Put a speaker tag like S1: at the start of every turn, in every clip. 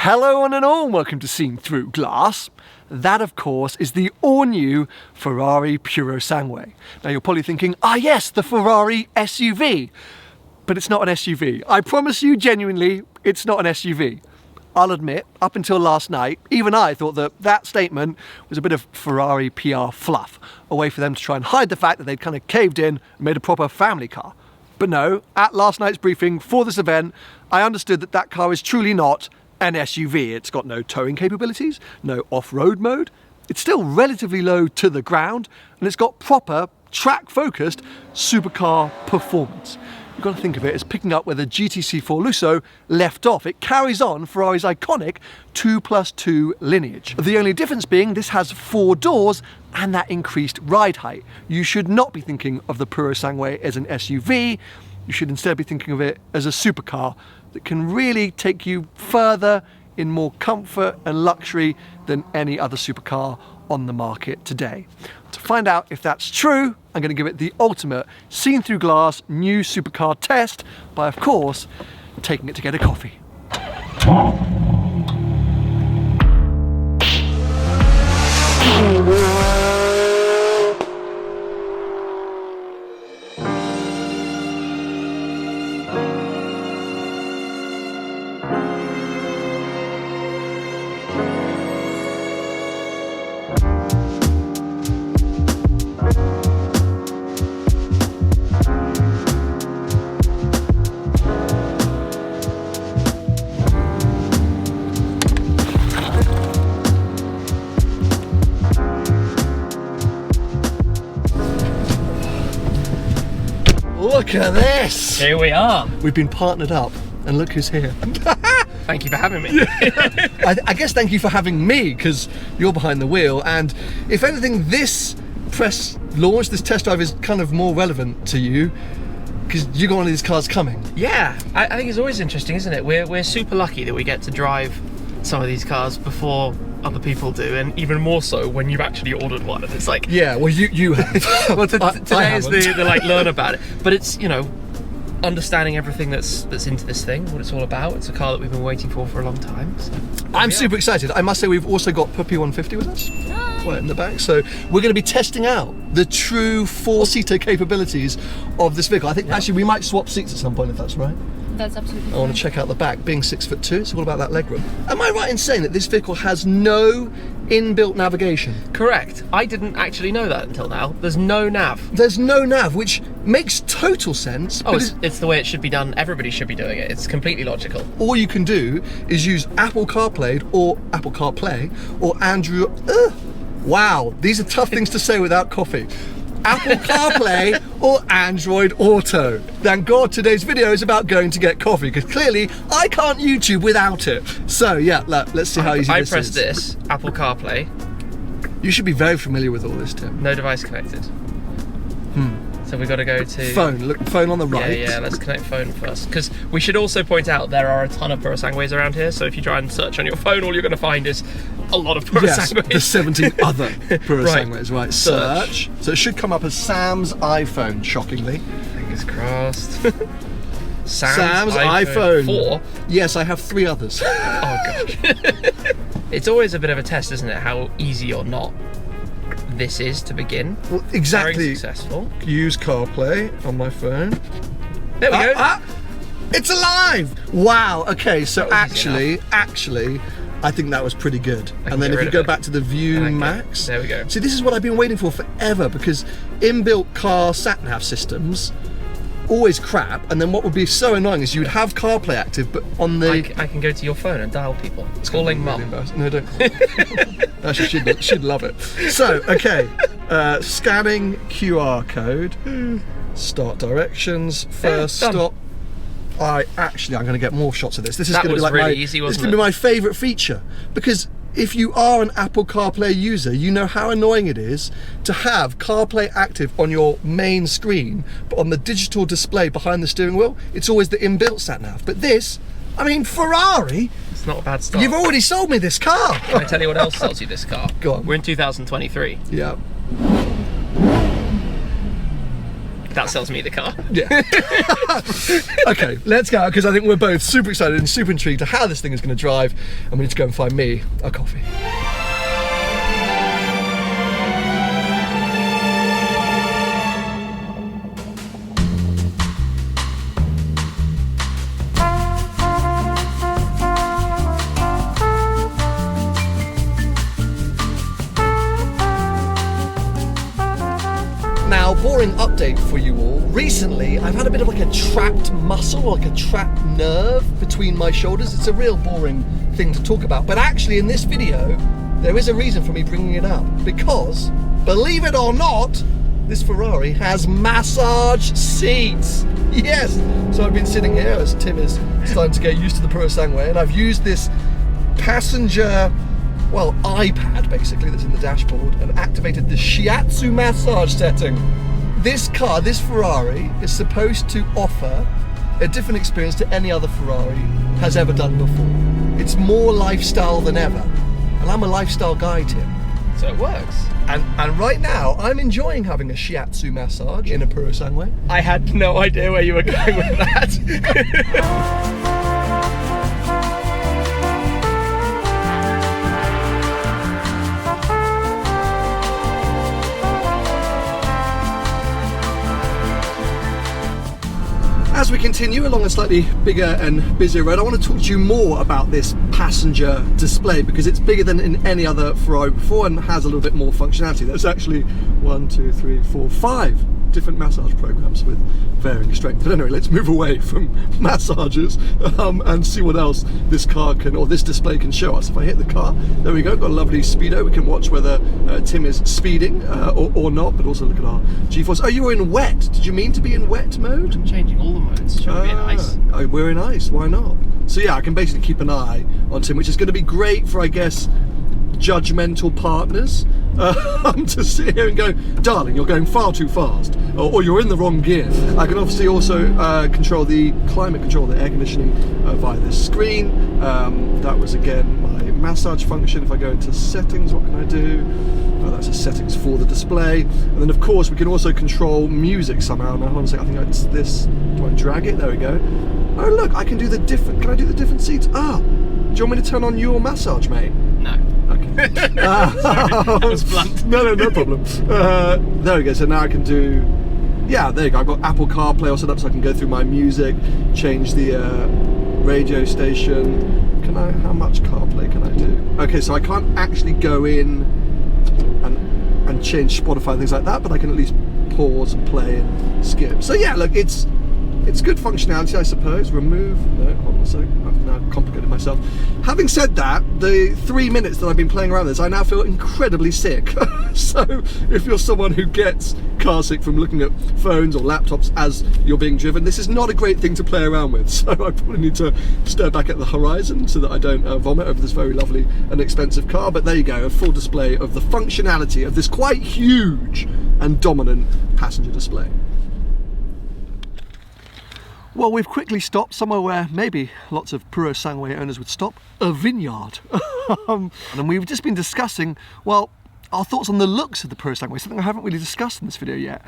S1: Hello one and all, welcome to Seen Through Glass. That of course is the all-new Ferrari Purosangue. Now you're probably thinking, yes, the Ferrari SUV. But it's not an SUV. I promise you genuinely, it's not an SUV. I'll admit, up until last night, even I thought that statement was a bit of Ferrari PR fluff, a way for them to try and hide the fact that they'd kind of caved in and made a proper family car. But no, at last night's briefing for this event, I understood that car is truly not an SUV. It's got no towing capabilities, no off-road mode. It's still relatively low to the ground, and it's got proper, track-focused supercar performance. You've got to think of it as picking up where the GTC4 Lusso left off. It carries on Ferrari's iconic 2+2 lineage. The only difference being this has 4 doors and that increased ride height. You should not be thinking of the Purosangue as an SUV. You should instead be thinking of it as a supercar that can really take you further in more comfort and luxury than any other supercar on the market today. To find out if that's true, I'm going to give it the ultimate seen through glass new supercar test by, of course, taking it to get a coffee. Look at this!
S2: Here we are.
S1: We've been partnered up, and look who's here.
S2: Thank you for having me.
S1: I guess thank you for having me, because you're behind the wheel, and if anything, this press launch, this test drive is kind of more relevant to you, because you got one of these cars coming.
S2: Yeah, I think it's always interesting, isn't it? We're super lucky that we get to drive some of these cars before other people do, and even more so when you've actually ordered one, and it's like...
S1: Yeah, well you have.
S2: Well, today is the like learn about it, but it's, you know, understanding everything that's into this thing, what it's all about. It's a car that we've been waiting for a long time. So
S1: I'm super excited. I must say we've also got Puppy 150 with us. Right in the back. So we're going to be testing out the true 4-seater capabilities of this vehicle. I think actually we might swap seats at some point if that's right.
S3: That's absolutely fine.
S1: I want to check out the back. Being 6'2", it's all about that legroom. Am I right in saying that this vehicle has no inbuilt navigation?
S2: Correct. I didn't actually know that until now. There's no nav.
S1: There's no nav, which makes total sense.
S2: Oh, it's the way it should be done. Everybody should be doing it. It's completely logical.
S1: All you can do is use Apple CarPlay or Android. Wow, these are tough things to say without coffee. Apple CarPlay or Android Auto. Thank God today's video is about going to get coffee, because clearly I can't YouTube without it. So yeah, let's see how easy this is.
S2: I press this, Apple CarPlay.
S1: You should be very familiar with all this, Tim.
S2: No device connected. So we've got to go to...
S1: Phone, look, phone on the right.
S2: Yeah, let's connect phone first. Because we should also point out there are a ton of Purosangues around here, so if you try and search on your phone, all you're going to find is a lot of Purosangues.
S1: Yes, the 17 other Purosangues, right. Search. So it should come up as Sam's iPhone, shockingly.
S2: Fingers crossed.
S1: Sam's iPhone
S2: 4?
S1: Yes, I have 3 others.
S2: Oh, gosh. It's always a bit of a test, isn't it, how easy or not this is to begin.
S1: Well, exactly.
S2: Very successful.
S1: Use CarPlay on my phone.
S2: There we go.
S1: It's alive! Wow, okay, so actually, I think that was pretty good. And then if you go back to the View Max.
S2: There we go.
S1: See, this is what I've been waiting for forever, because inbuilt car sat-nav systems always crap, and then what would be so annoying is you would have CarPlay active, but on the...
S2: I can go to your phone and dial people. It's calling mum.
S1: No, don't. Actually, she'd love it. So, okay, scanning QR code, start directions, first stop. I'm going to get more shots of this. This is going to be like
S2: really easy, wasn't it?
S1: It's going to be my favourite feature, because if you are an Apple CarPlay user, you know how annoying it is to have CarPlay active on your main screen, but on the digital display behind the steering wheel, it's always the inbuilt sat-nav. But this, I mean, Ferrari,
S2: it's not a bad start.
S1: You've already sold me this car.
S2: Can I tell you what else sells you this car?
S1: Go on.
S2: We're in 2023.
S1: Yeah.
S2: that sells me the car.
S1: Yeah. Okay, let's go, because I think we're both super excited and super intrigued to how this thing is going to drive, and we need to go and find me a coffee. Now, boring update for you all. Recently, I've had a bit of like a trapped muscle, or like a trapped nerve between my shoulders. It's a real boring thing to talk about, but actually in this video, there is a reason for me bringing it up, because, believe it or not, this Ferrari has massage seats. Yes! So I've been sitting here as Tim is starting to get used to the Purosangue, and I've used this passenger, well, iPad basically that's in the dashboard, and activated the shiatsu massage setting. This car, this Ferrari, is supposed to offer a different experience to any other Ferrari has ever done before. It's more lifestyle than ever. And I'm a lifestyle guy, Tim.
S2: So it works.
S1: And right now, I'm enjoying having a shiatsu massage in a Purosangue.
S2: I had no idea where you were going with that.
S1: As we continue along a slightly bigger and busier road, I want to talk to you more about this passenger display, because it's bigger than in any other Ferrari before and has a little bit more functionality. There's actually 1, 2, 3, 4, 5 different massage programs with varying strength. But anyway, let's move away from massages and see what else this car can, or this display can show us. If I hit the car, there we go, got a lovely speedo. We can watch whether Tim is speeding or not, but also look at our G-force. Oh, you were in wet. Did you mean to be in wet mode?
S2: I'm changing all the modes. Should we be in ice?
S1: Oh, we're in ice, why not? So yeah, I can basically keep an eye on Tim, which is going to be great for, I guess, judgmental partners to sit here and go, darling, you're going far too fast, or you're in the wrong gear. I can obviously also control the climate control, the air conditioning via this screen. That was again my massage function. If I go into settings, what can I do? Oh, that's the settings for the display. And then of course we can also control music somehow. Now hold on a second, I think it's this. Do I drag it? There we go. Oh look, I can do the different, can I do the different seats? Ah, do you want me to turn on your massage, mate?
S2: No.
S1: Okay.
S2: Sorry, that was blunt.
S1: No problem. There we go, so now I can do, yeah, there you go. I've got Apple CarPlay all set up so I can go through my music, change the radio station. Can I, how much CarPlay can I do? Okay, so I can't actually go in and change Spotify and things like that, but I can at least pause and play and skip. So yeah, look, it's good functionality, I suppose. Remove, no, hold on a second, I've now complicated myself. Having said that, the 3 minutes that I've been playing around this, I now feel incredibly sick. So if you're someone who gets car sick from looking at phones or laptops as you're being driven, this is not a great thing to play around with. So I probably need to stare back at the horizon so that I don't vomit over this very lovely and expensive car. But there you go, a full display of the functionality of this quite huge and dominant passenger display. Well, we've quickly stopped somewhere where maybe lots of Purosangue owners would stop, a vineyard. And we've just been discussing, well, our thoughts on the looks of the Purosangue, something I haven't really discussed in this video yet.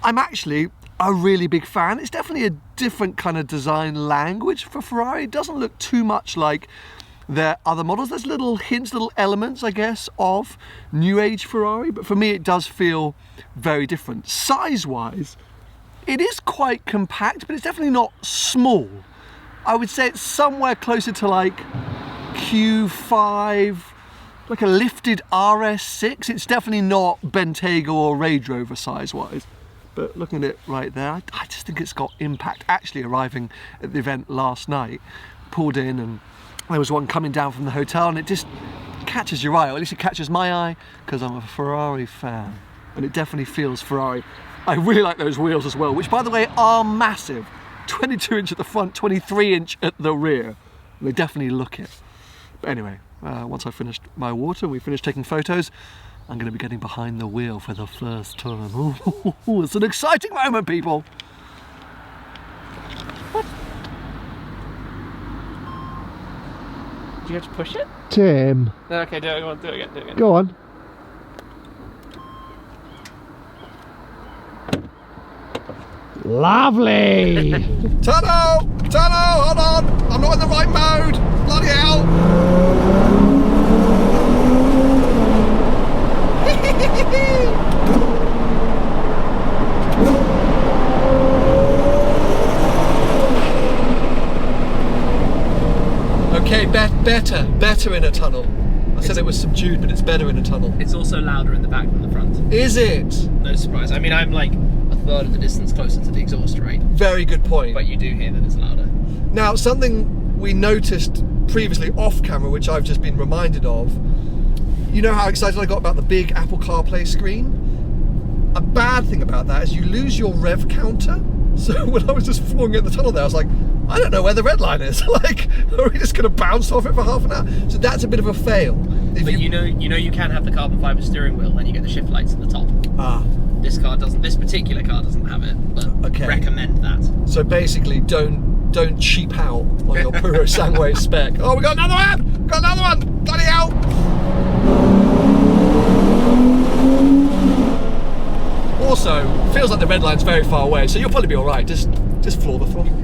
S1: I'm actually a really big fan. It's definitely a different kind of design language for Ferrari. It doesn't look too much like their other models. There's little hints, little elements, I guess, of new age Ferrari, but for me it does feel very different. Size-wise, it is quite compact, but it's definitely not small. I would say it's somewhere closer to like Q5, like a lifted RS6. It's definitely not Bentayga or Range Rover size-wise. But looking at it right there, I just think it's got impact. Actually arriving at the event last night, pulled in and there was one coming down from the hotel and it just catches your eye, or at least it catches my eye, because I'm a Ferrari fan. And it definitely feels Ferrari. I really like those wheels as well, which by the way are massive. 22 inch at the front, 23 inch at the rear. They definitely look it. But anyway, once I've finished my water, we finished taking photos, I'm going to be getting behind the wheel for the first time. Ooh, it's an exciting moment, people.
S2: What? Do you have to push it?
S1: Tim.
S2: Okay, do it again.
S1: Go on.
S2: Lovely!
S1: Tunnel! Tunnel! Hold on! I'm not in the right mode! Bloody hell! Okay, better in a tunnel. I said it was subdued, but it's better in a tunnel.
S2: It's also louder in the back than the front.
S1: Is it?
S2: No surprise. I mean, I'm like a third of the distance closer to the exhaust rate.
S1: Very good point.
S2: But you do hear that it's louder.
S1: Now, something we noticed previously off camera, which I've just been reminded of, you know how excited I got about the big Apple CarPlay screen? A bad thing about that is you lose your rev counter. So when I was just flooring in the tunnel there, I was like, I don't know where the red line is. Like, are we just going to bounce off it for half an hour? So that's a bit of a fail.
S2: But you know you can have the carbon fibre steering wheel and you get the shift lights at the top.
S1: Ah.
S2: This particular car doesn't have it, but
S1: Okay.
S2: recommend that.
S1: So basically, don't cheap out on your Purosangue spec. Oh, we got another one! Got another one! Bloody hell! Also, feels like the red line's very far away, so you'll probably be all right. Just floor the throttle.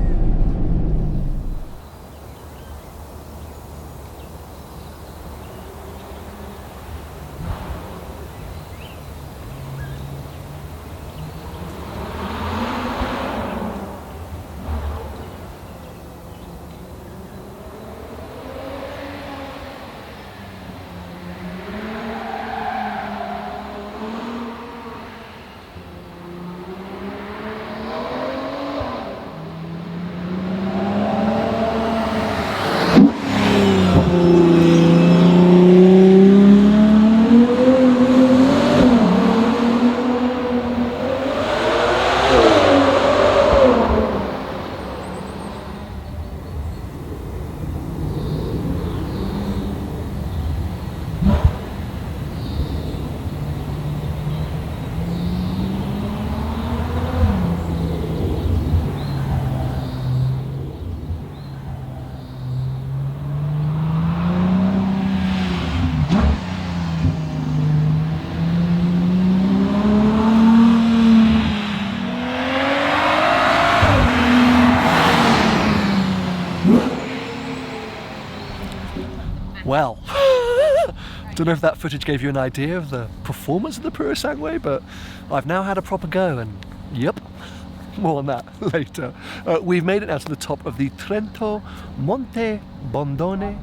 S1: Well, don't know if that footage gave you an idea of the performance of the Purosangue, but I've now had a proper go, and yep, more on that later. We've made it now to the top of the Trento Monte Bondone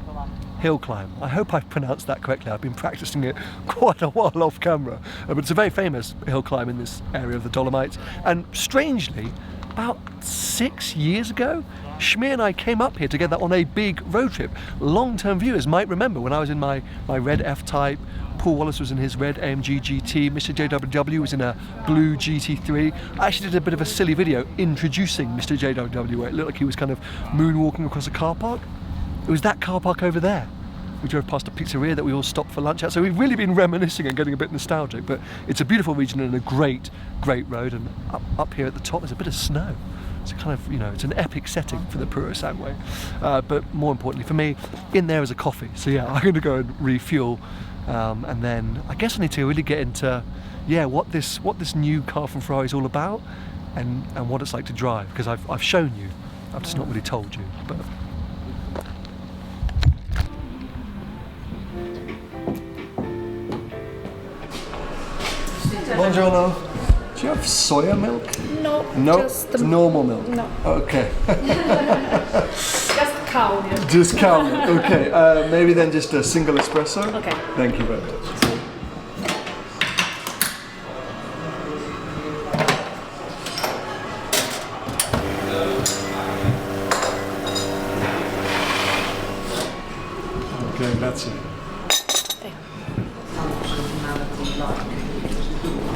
S1: hill climb. I hope I've pronounced that correctly. I've been practicing it quite a while off camera, but it's a very famous hill climb in this area of the Dolomites, and strangely, about 6 years ago, Shmi and I came up here together on a big road trip. Long-term viewers might remember when I was in my red F-Type, Paul Wallace was in his red AMG GT, Mr. JWW was in a blue GT3. I actually did a bit of a silly video introducing Mr. JWW where it looked like he was kind of moonwalking across a car park. It was that car park over there. We drove past a pizzeria that we all stopped for lunch at, so we've really been reminiscing and getting a bit nostalgic, but it's a beautiful region and a great road, and up here at the top there's a bit of snow. It's kind of, you know, it's an epic setting for the Purosangue. But more importantly for me, in there is a coffee. So yeah, I'm going to go and refuel, and then I guess I need to really get into, yeah, what this new car from Ferrari is all about, and what it's like to drive. Because I've shown you, I've just not really told you. But buongiorno. Do you have soya milk?
S3: No,
S1: No,
S3: just
S1: normal milk.
S3: No.
S1: Okay.
S3: Just cow milk.
S1: Just cow milk. Okay. Maybe then just a single espresso.
S3: Okay.
S1: Thank you very much. Okay, that's it.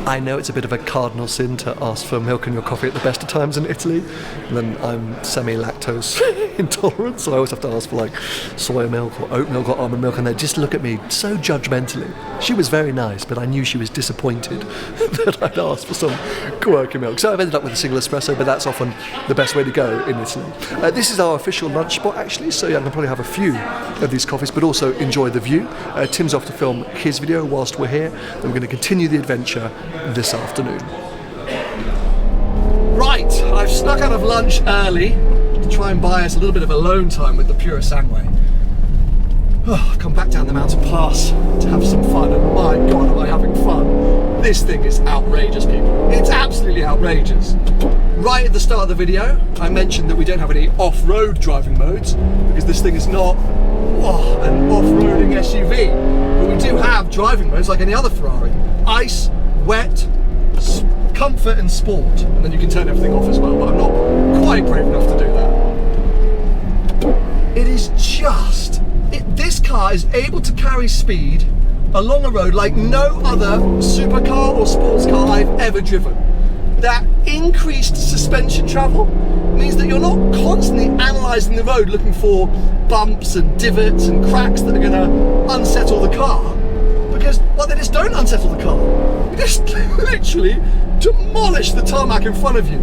S1: I know it's a bit of a cardinal sin to ask for milk in your coffee at the best of times in Italy, and then I'm semi-lactose intolerant, so I always have to ask for like soya milk or oat milk or almond milk, and they just look at me so judgmentally. She was very nice, but I knew she was disappointed that I'd asked for some quirky milk. So I've ended up with a single espresso, but that's often the best way to go in Italy. This is our official lunch spot actually, so yeah, I can probably have a few of these coffees, but also enjoy the view. Tim's off to film his video whilst we're here, and we're going to continue the adventure this afternoon. Right, I've snuck out of lunch early to try and buy us a little bit of alone time with the Purosangue. Oh, I've come back down the mountain pass to have some fun, and my God, am I having fun. This thing is outrageous, people. It's absolutely outrageous. Right at the start of the video, I mentioned that we don't have any off-road driving modes because this thing is not an off-roading SUV. But we do have driving modes like any other Ferrari. Ice, wet, comfort and sport. And then you can turn everything off as well, but I'm not quite brave enough to do that. It is just... this car is able to carry speed along a road like no other supercar or sports car I've ever driven. That increased suspension travel means that you're not constantly analysing the road looking for bumps and divots and cracks that are going to unsettle the car. Because, well, they just don't unsettle the car. You just literally demolish the tarmac in front of you.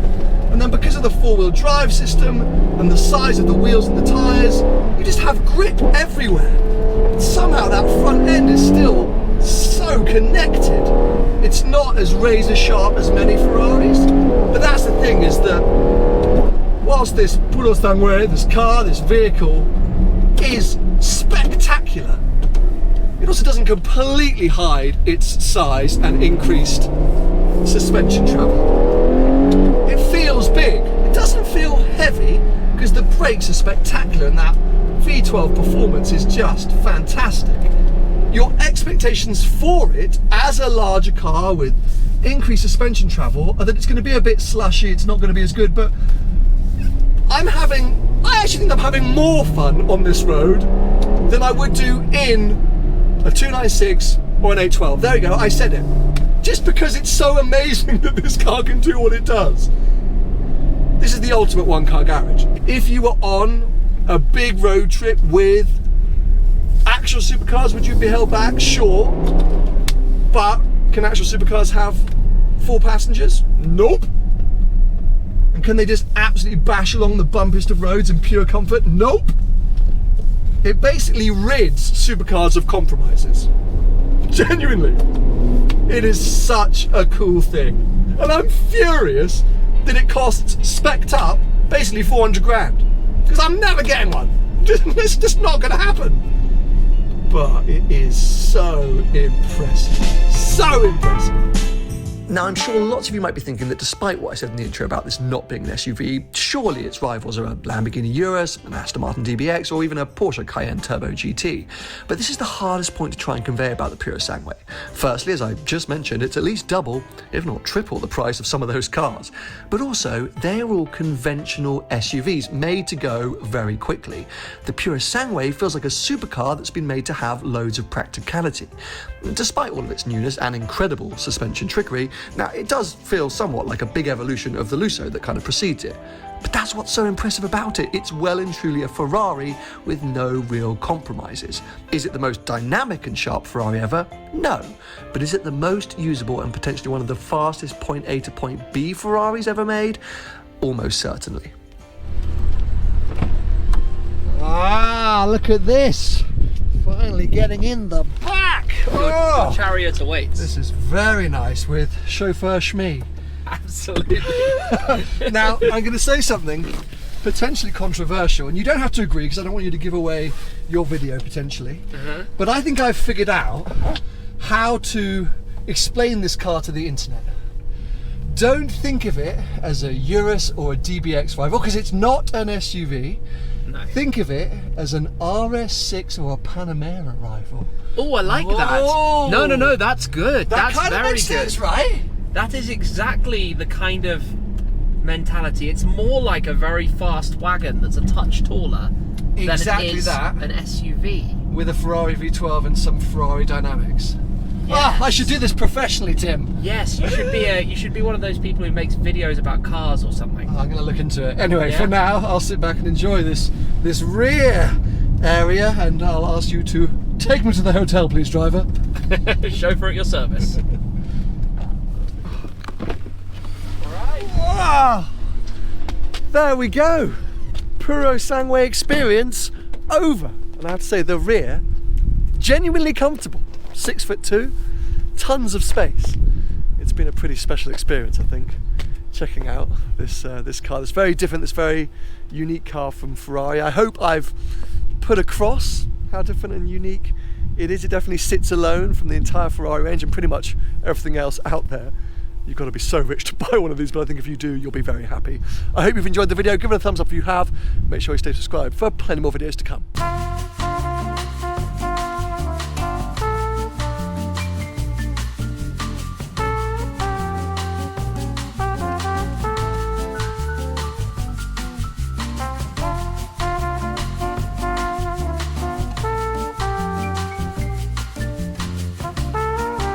S1: And then because of the four-wheel drive system and the size of the wheels and the tyres, you just have grip everywhere. But somehow that front end is still so connected. It's not as razor sharp as many Ferraris. But that's the thing, is that whilst this Purosangue, this car, this vehicle, is spectacular, it also doesn't completely hide its size and increased suspension travel. It feels big. It doesn't feel heavy because the brakes are spectacular and that V12 performance is just fantastic. Your expectations for it as a larger car with increased suspension travel are that it's going to be a bit slushy, it's not going to be as good, but I actually think I'm having more fun on this road than I would do in a 296 or an 812. There you go, I said it. Just because it's so amazing that this car can do what it does. This is the ultimate one-car garage. If you were on a big road trip with actual supercars, would you be held back? Sure. But can actual supercars have 4 passengers? Nope. And can they just absolutely bash along the bumpiest of roads in pure comfort? Nope. It basically rids supercars of compromises. Genuinely. It is such a cool thing. And I'm furious that it costs spec'd up basically 400 grand. Because I'm never getting one. It's just not going to happen. But it is so impressive. So impressive. Now, I'm sure lots of you might be thinking that despite what I said in the intro about this not being an SUV, surely its rivals are a Lamborghini Urus, an Aston Martin DBX, or even a Porsche Cayenne Turbo GT. But this is the hardest point to try and convey about the Purosangue. Firstly, as I just mentioned, it's at least double, if not triple, the price of some of those cars. But also, they are all conventional SUVs, made to go very quickly. The Purosangue feels like a supercar that's been made to have loads of practicality. Despite all of its newness and incredible suspension trickery, now it does feel somewhat like a big evolution of the Lusso that kind of precedes it. But that's what's so impressive about it. It's well and truly a Ferrari with no real compromises. Is it the most dynamic and sharp Ferrari ever? No. But is it the most usable and potentially one of the fastest point A to point B Ferraris ever made? Almost certainly. Ah, look at this. Finally getting in the back.
S2: Your chariot awaits.
S1: This is very nice with chauffeur Shmee.
S2: Absolutely.
S1: Now, I'm going to say something potentially controversial, and you don't have to agree because I don't want you to give away your video potentially. But I think I've figured out how to explain this car to the internet. Don't think of it as a Urus or a DBX rival because it's not an SUV. No. Think of it as an RS6 or a Panamera rival.
S2: Oh, I like that. No, that's good.
S1: That's
S2: kind of
S1: very
S2: makes
S1: good.
S2: Sense,
S1: right?
S2: That is exactly the kind of mentality. It's more like a very fast wagon that's a touch taller than it is an SUV.
S1: With a Ferrari V12 and some Ferrari dynamics. Yes. Ah, I should do this professionally, Tim.
S2: Yes, you should be one of those people who makes videos about cars or something.
S1: I'm going to look into it. Anyway, for now, I'll sit back and enjoy this rear area, and I'll ask you to take me to the hotel, please, driver.
S2: Chauffeur at your service. All right.
S1: Ah, there we go. Purosangue experience over. And I have to say, the rear, genuinely comfortable. 6'2", tons of space. It's been a pretty special experience, I think. checking out this car, this very different, this very unique car from Ferrari. I hope I've put across how different and unique it is. It definitely sits alone from the entire Ferrari range and pretty much everything else out there. You've got to be so rich to buy one of these, but I think if you do, you'll be very happy. I hope you've enjoyed the video. Give it a thumbs up if you have. Make sure you stay subscribed for plenty more videos to come.